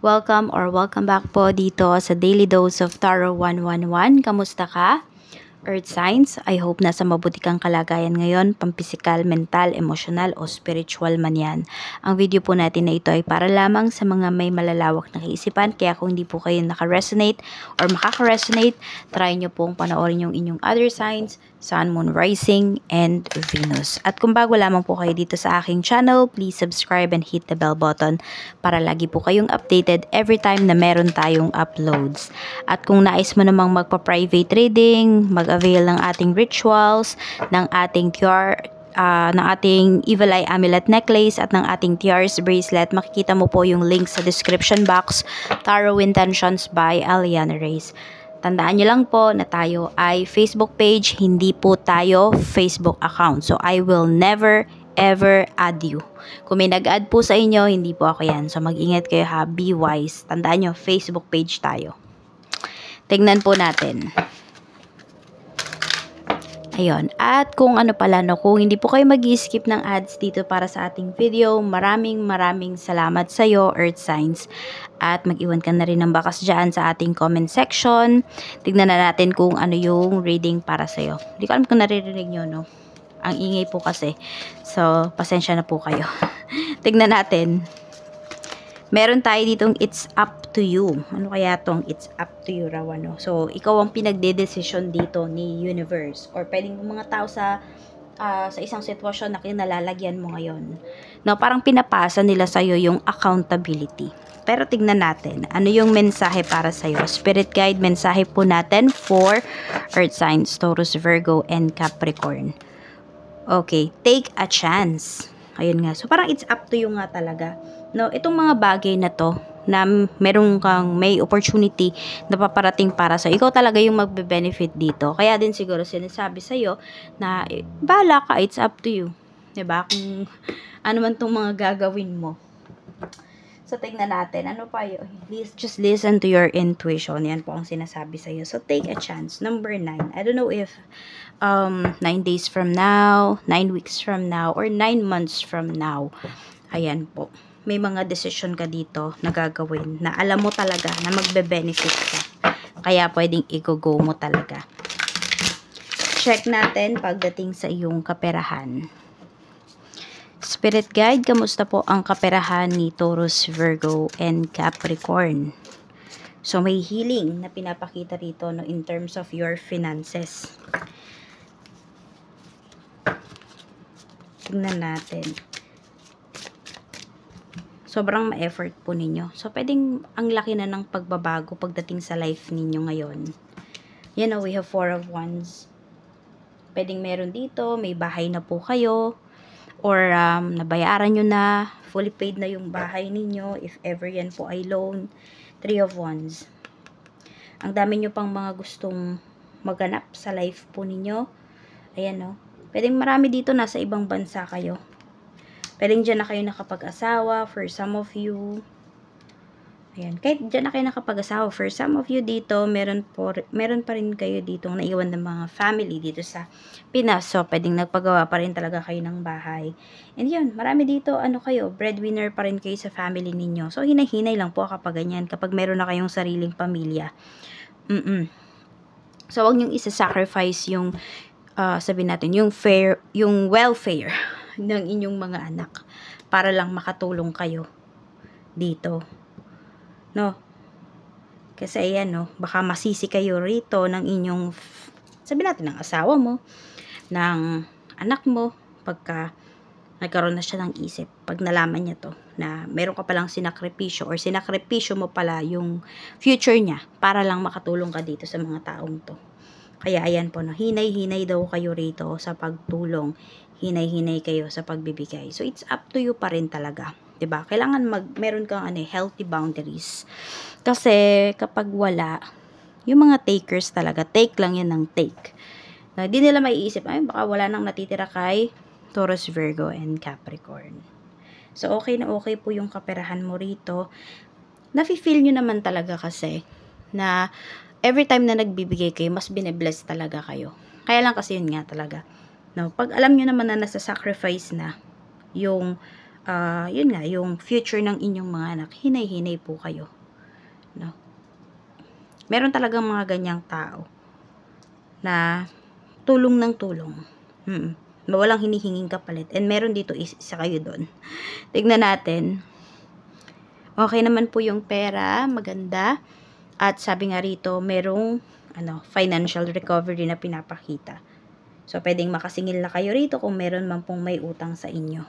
Welcome back po dito sa Daily Dose of Tarot 111. Kamusta ka? Earth signs, I hope nasa mabuti kang kalagayan ngayon, pampisikal, mental, emosyonal o spiritual man yan. Ang video po natin na ito ay para lamang sa mga may malalawak na kaisipan, kaya kung hindi po kayo naka-resonate or makaka-resonate, try nyo pong panoorin yung inyong other signs, Sun, Moon, Rising, and Venus. At kung bago lamang po kayo dito sa aking channel, please subscribe and hit the bell button para lagi po kayong updated every time na meron tayong uploads. At kung nais mo namang magpa-private reading, mag-avail ng ating rituals, ng ating ng ating Evil Eye Amulet Necklace at ng ating Tiaras Bracelet, makikita mo po yung link sa description box, Tarot Intentions by Aliana Reyes. Tandaan nyo lang po na tayo ay Facebook page, hindi po tayo Facebook account. So, I will never ever add you. Kung may nag-add po sa inyo, hindi po ako yan. So, mag-ingat kayo ha. Be wise. Tandaan nyo, Facebook page tayo. Tingnan po natin. Ayun. At kung ano pala, no, kung hindi po kayo mag-skip ng ads dito para sa ating video, maraming salamat sa iyo, Earth Signs. At mag-iwan ka na rin ng bakas dyan sa ating comment section. Tignan na natin kung ano yung reading para sa iyo. Hindi ko alam kung naririnig nyo, no? Ang ingay po kasi. So, pasensya na po kayo. Tignan natin. Meron tayo ditong it's up to you. Ano kaya tong it's up to you raw, ano? So, ikaw ang pinagdedesisyon dito ni universe. Or pwedeng mga tao sa isang sitwasyon na kinalalagyan mo ngayon. No, parang pinapasa nila sa'yo yung accountability. Pero tignan natin, ano yung mensahe para sa'yo? Spirit guide, mensahe po natin for Earth signs, Taurus, Virgo, and Capricorn. Okay, take a chance. Ayun nga. So, parang it's up to you nga talaga. No, itong mga bagay na to, na may opportunity na paparating para sa ikaw talaga yung magbe-benefit dito. Kaya din siguro sinasabi sa iyo na bahala ka, it's up to you. 'Di ba? Kung ano man tong mga gagawin mo. So, tingnan natin. Ano pa yun? Just listen to your intuition. Yan po ang sinasabi sa iyo. So, take a chance. Number 9. I don't know if 9 days from now, 9 weeks from now, or 9 months from now. Ayan po. May mga decision ka dito na gagawin na alam mo talaga na magbe-benefit ka. Kaya pwedeng i-go mo talaga. Check natin pagdating sa iyong kaperahan. Spirit guide, kamusta po ang kaperahan ni Taurus, Virgo, and Capricorn? So, may healing na pinapakita rito, no, in terms of your finances. Tingnan natin. Sobrang ma-effort po ninyo. So, pwedeng ang laki na ng pagbabago pagdating sa life ninyo ngayon. You know, we have 4 of Wands. Pwedeng meron dito, may bahay na po kayo. Or, nabayaran nyo na, fully paid na yung bahay ninyo. If ever yan po ay loan. 3 of Wands. Ang dami nyo pang mga gustong maganap sa life po ninyo. Ayan, no. Pwedeng marami dito, nasa ibang bansa kayo. Pwedeng dyan na kayo nakapag-asawa for some of you. Ayan. Kahit dyan na kayo nakapag-asawa for some of you dito, meron pa rin kayo dito naiwan ng mga family dito sa Pinas. So, pwedeng nagpagawa pa rin talaga kayo ng bahay. And yun, marami dito, breadwinner pa rin kayo sa family ninyo. So, hinay-hinay lang po kapag ganyan, kapag meron na kayong sariling pamilya. So, wag niyong isa-sacrifice yung, sabihin natin, yung welfare ng inyong mga anak para lang makatulong kayo dito. No? Kasi ayan, no, baka masisi kayo rito ng inyong, sabihin natin, ng asawa mo, ng anak mo, pagka nagkaroon na siya ng isip, pag nalaman niya to, na meron ka palang sinakripisyo, or sinakripisyo mo pala yung future niya, para lang makatulong ka dito sa mga taong to. Kaya ayan po, no, hinay-hinay daw kayo rito sa pagtulong, hinay-hinay kayo sa pagbibigay. So, it's up to you pa rin talaga. 'Di ba? Kailangan meron kang healthy boundaries. Kasi kapag wala, yung mga takers talaga, take lang 'yan ng take. Na hindi nila maiisip, ay baka wala nang natitira kay Taurus, Virgo, and Capricorn. So, okay na okay po yung kaperahan mo rito. Nafi-feel nyo naman talaga kasi na every time na nagbibigay kayo, mas bine-bless talaga kayo. Kaya lang kasi yun nga talaga. No, pag alam nyo naman na nasa sacrifice na yung yun nga, yung future ng inyong mga anak, hinay-hinay po kayo. No? Meron talagang mga ganyang tao na tulong ng tulong. Walang hinihinging kapalit. And meron dito isa kayo doon. Tignan natin. Okay naman po yung pera, maganda. At sabi nga rito, merong financial recovery na pinapakita. So, pwedeng makasingil na kayo rito kung meron man pong may utang sa inyo.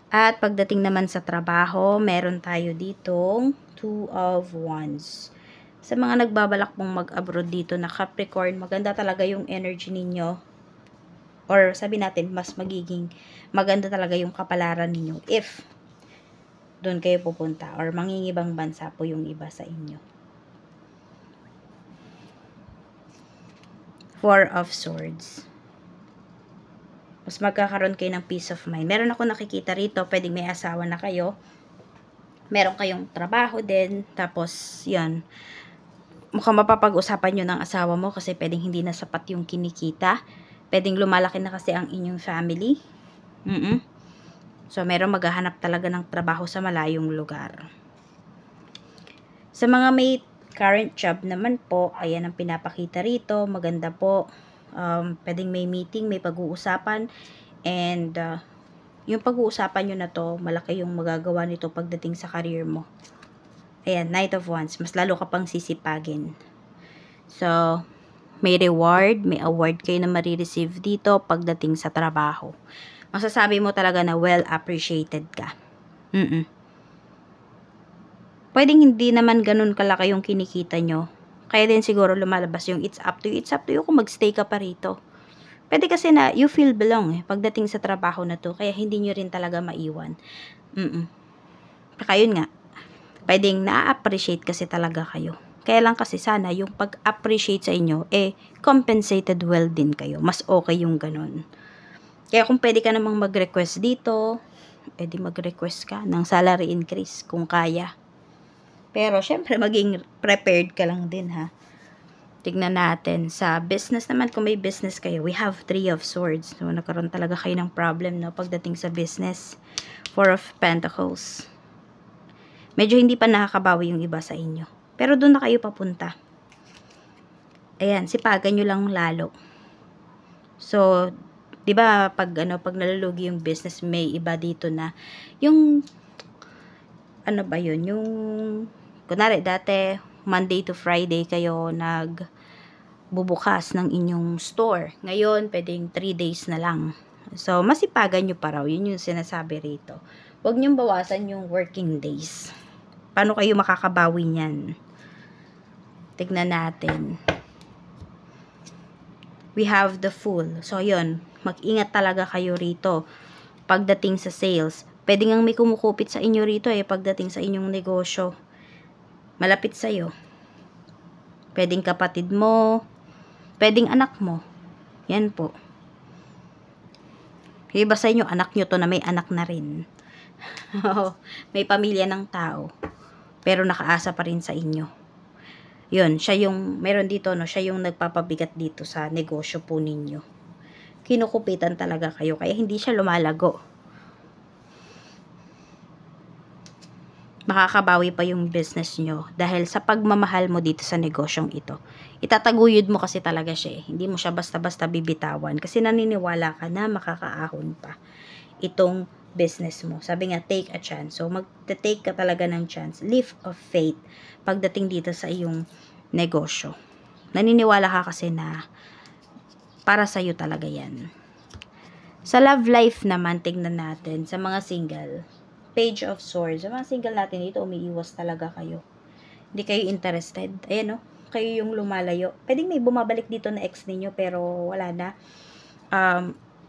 At pagdating naman sa trabaho, meron tayo ditong 2 of Wands. Sa mga nagbabalak pong mag-abroad dito na Capricorn, maganda talaga yung energy ninyo. Or sabi natin, mas magiging maganda talaga yung kapalaran ninyo if doon kayo pupunta. Or mangingibang bansa po yung iba sa inyo. 4 of Swords. Mas magkakaroon kayo ng peace of mind. Meron ako nakikita rito, pwedeng may asawa na kayo. Meron kayong trabaho din. Tapos, yan. Mukhang mapapag-usapan nyo ng asawa mo kasi pwedeng hindi na sapat yung kinikita. Pwedeng lumalaki na kasi ang inyong family. So, meron maghahanap talaga ng trabaho sa malayong lugar. Sa mga may current job naman po, ayan ang pinapakita rito. Maganda po. Pwedeng may meeting, may pag-uusapan. And, yung pag-uusapan nyo na to, malaki yung magagawa nito pagdating sa career mo. Ayan, Knight of Wands. Mas lalo ka pang sisipagin. So, may reward, may award kayo na marireceive dito pagdating sa trabaho. Masasabi mo talaga na well appreciated ka. Pwedeng hindi naman ganun kalaki yung kinikita nyo. Kaya din siguro lumalabas yung it's up to you. It's up to you kung magstay ka pa rito. Pwede kasi na you feel belong pagdating sa trabaho na to. Kaya hindi nyo rin talaga maiwan. Kaya yun nga. Pwedeng na-appreciate kasi talaga kayo. Kaya lang kasi sana yung pag-appreciate sa inyo, compensated well din kayo. Mas okay yung ganun. Kaya kung pwede ka namang mag-request dito, pwede mag-request ka ng salary increase kung kaya. Pero, syempre, maging prepared ka lang din, ha. Tignan natin. Sa business naman, kung may business kayo, we have 3 of Swords. So, nagkaroon talaga kayo ng problem, no, pagdating sa business. 4 of Pentacles. Medyo hindi pa nakakabawi yung iba sa inyo. Pero doon na kayo papunta. Ayan, sipagan nyo lang lalo. So, di ba, pag nalulugi yung business, may iba dito na, yung, yung, kunwari, dati, Monday to Friday kayo nagbubukas ng inyong store. Ngayon, pwedeng 3 days na lang. So, masipagan nyo pa raw. Yun yung sinasabi rito. Huwag nyong bawasan yung working days. Paano kayo makakabawi niyan? Tignan natin. We have the Fool. So, yun. Mag-ingat talaga kayo rito. Pagdating sa sales. Pwede ngang may kumukupit sa inyo rito pagdating sa inyong negosyo. Malapit sa'yo. Pwedeng kapatid mo. Pwedeng anak mo. Yan po. Iba sa inyo, anak nyo to na may anak na rin. May pamilya ng tao. Pero nakaasa pa rin sa inyo. Yun, siya yung, meron dito, siya yung nagpapabigat dito sa negosyo po ninyo. Kinukupitan talaga kayo, kaya hindi siya lumalago. Makakabawi pa yung business nyo dahil sa pagmamahal mo dito sa negosyong ito. Itataguyod mo kasi talaga siya. Hindi mo siya basta-basta bibitawan kasi naniniwala ka na makakaahon pa itong business mo. Sabi nga, take a chance. So, mag-take ka talaga ng chance. Leap of faith pagdating dito sa iyong negosyo. Naniniwala ka kasi na para sa'yo talaga yan. Sa love life naman, tignan natin sa mga single. Page of Swords. Sa mga single natin dito, umiiwas talaga kayo. Hindi kayo interested. Ayan, kayo yung lumalayo. Pwedeng may bumabalik dito na ex ninyo, pero wala na.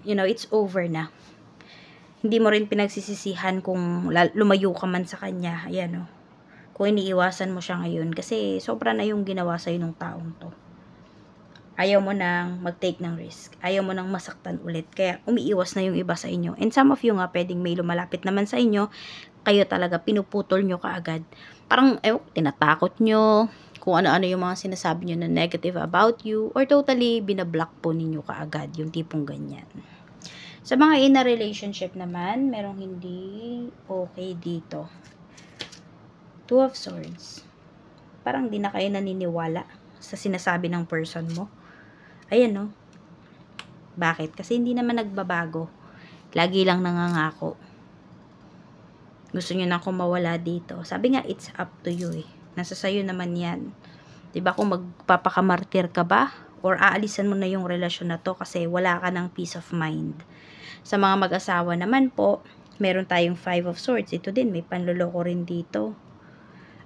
It's over na. Hindi mo rin pinagsisisihan kung lumayo ka man sa kanya. Ayan, kung iniiwasan mo siya ngayon. Kasi sobra na yung ginawa sa'yo ng taong to. Ayaw mo nang mag-take ng risk. Ayaw mo nang masaktan ulit. Kaya umiiwas na yung iba sa inyo. And some of you nga, pwedeng may lumalapit naman sa inyo. Kayo talaga, pinuputol nyo kaagad. Parang, tinatakot nyo. Kung ano-ano yung mga sinasabi nyo na negative about you. Or totally, binablock po ninyo kaagad. Yung tipong ganyan. Sa mga in a relationship naman, merong hindi okay dito. Two of Swords. Parang di na kayo naniniwala sa sinasabi ng person mo. Ayan, no? Bakit? Kasi hindi naman nagbabago. Lagi lang nangangako. Gusto nyo na akong mawala dito. Sabi nga, it's up to you eh. Nasa sayo naman yan. Diba kung magpapakamartir ka ba? Or aalisan mo na yung relasyon na to kasi wala ka ng peace of mind. Sa mga mag-asawa naman po, meron tayong 5 of Swords. Ito din, may panloloko rin dito.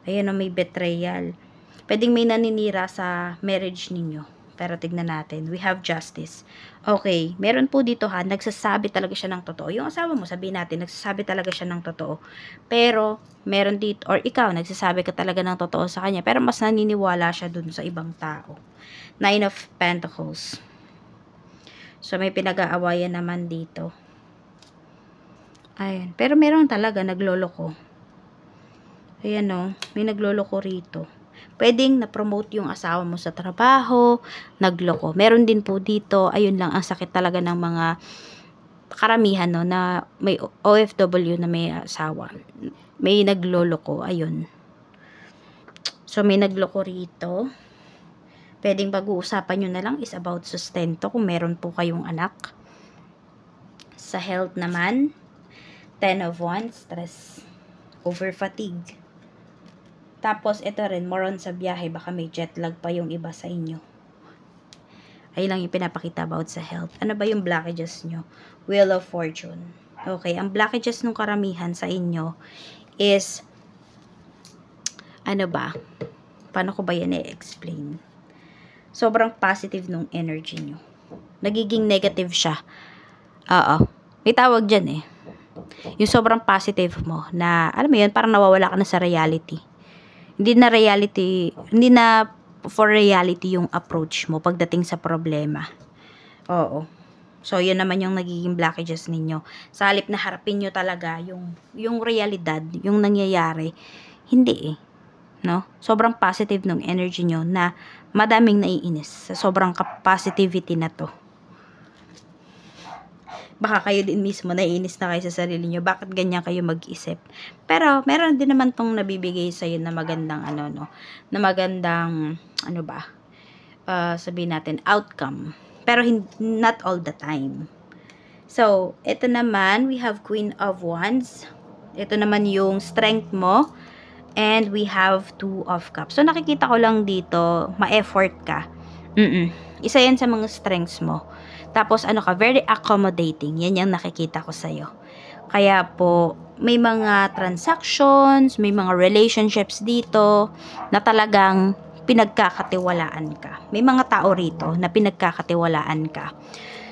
Ayan o, may betrayal. Pwedeng may naninira sa marriage ninyo. Pero tignan natin. We have Justice. Okay, meron po dito ha, nagsasabi talaga siya ng totoo. Yung asawa mo, sabihin natin, nagsasabi talaga siya ng totoo. Pero, meron dito, or ikaw, nagsasabi ka talaga ng totoo sa kanya. Pero mas naniniwala siya dun sa ibang tao. 9 of Pentacles. So, may pinag-aawayan naman dito. Ayan. Pero meron talaga nagloloko. Ayan o, may nagloloko rito. Pwedeng na-promote yung asawa mo sa trabaho, nagloko. Meron din po dito, ayun lang, ang sakit talaga ng mga karamihan, no, na may OFW na may asawa. May nagloloko, ayun. So, may nagloko rito. Pwedeng pag-uusapan nyo na lang is about sustento kung meron po kayong anak. Sa health naman, 10 of Wands, stress, over fatigue. Tapos, ito rin, more on sa biyahe. Baka may jet lag pa yung iba sa inyo. Ayun lang yung pinapakita about sa health. Ano ba yung blockages nyo? Wheel of Fortune. Okay, ang blockages ng karamihan sa inyo is, ano ba? Paano ko ba yan i-explain? Sobrang positive nung energy nyo. Nagiging negative siya. Oo. May tawag dyan eh. Yung sobrang positive mo na, alam mo yun, parang nawawala ka na sa reality. Hindi na for reality yung approach mo pagdating sa problema. Oo. So, yun naman yung nagiging blockages ninyo. Sa halip na harapin nyo talaga yung realidad, yung nangyayari, hindi eh. No? Sobrang positive ng energy nyo na madaming naiinis sa sobrang positivity na to. Baka kayo din mismo naiinis na kayo sa sarili nyo. Bakit ganyan kayo mag-isip? Pero, meron din naman tong nabibigay sa'yo na magandang, na magandang, sabihin natin, outcome. Pero, not all the time. So, ito naman, we have Queen of Wands. Ito naman yung strength mo. And we have 2 of Cups. So, nakikita ko lang dito, ma-effort ka. Isa yan sa mga strengths mo. Tapos, very accommodating. Yan yung nakikita ko sa'yo. Kaya po, may mga transactions, may mga relationships dito na talagang pinagkakatiwalaan ka. May mga tao rito na pinagkakatiwalaan ka.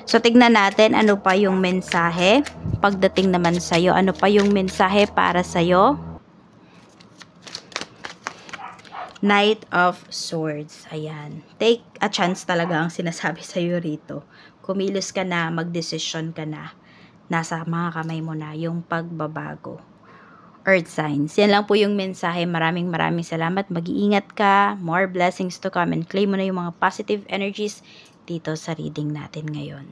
So, tignan natin ano pa yung mensahe. Pagdating naman sa'yo, ano pa yung mensahe para sa'yo? Knight of Swords. Ayan. Take a chance talaga ang sinasabi sa'yo rito. Kumilos ka na, magdesisyon ka na. Nasa mga kamay mo na yung pagbabago. Earth signs. Yan lang po yung mensahe. Maraming salamat. Mag-iingat ka. More blessings to come. And claim mo na yung mga positive energies dito sa reading natin ngayon.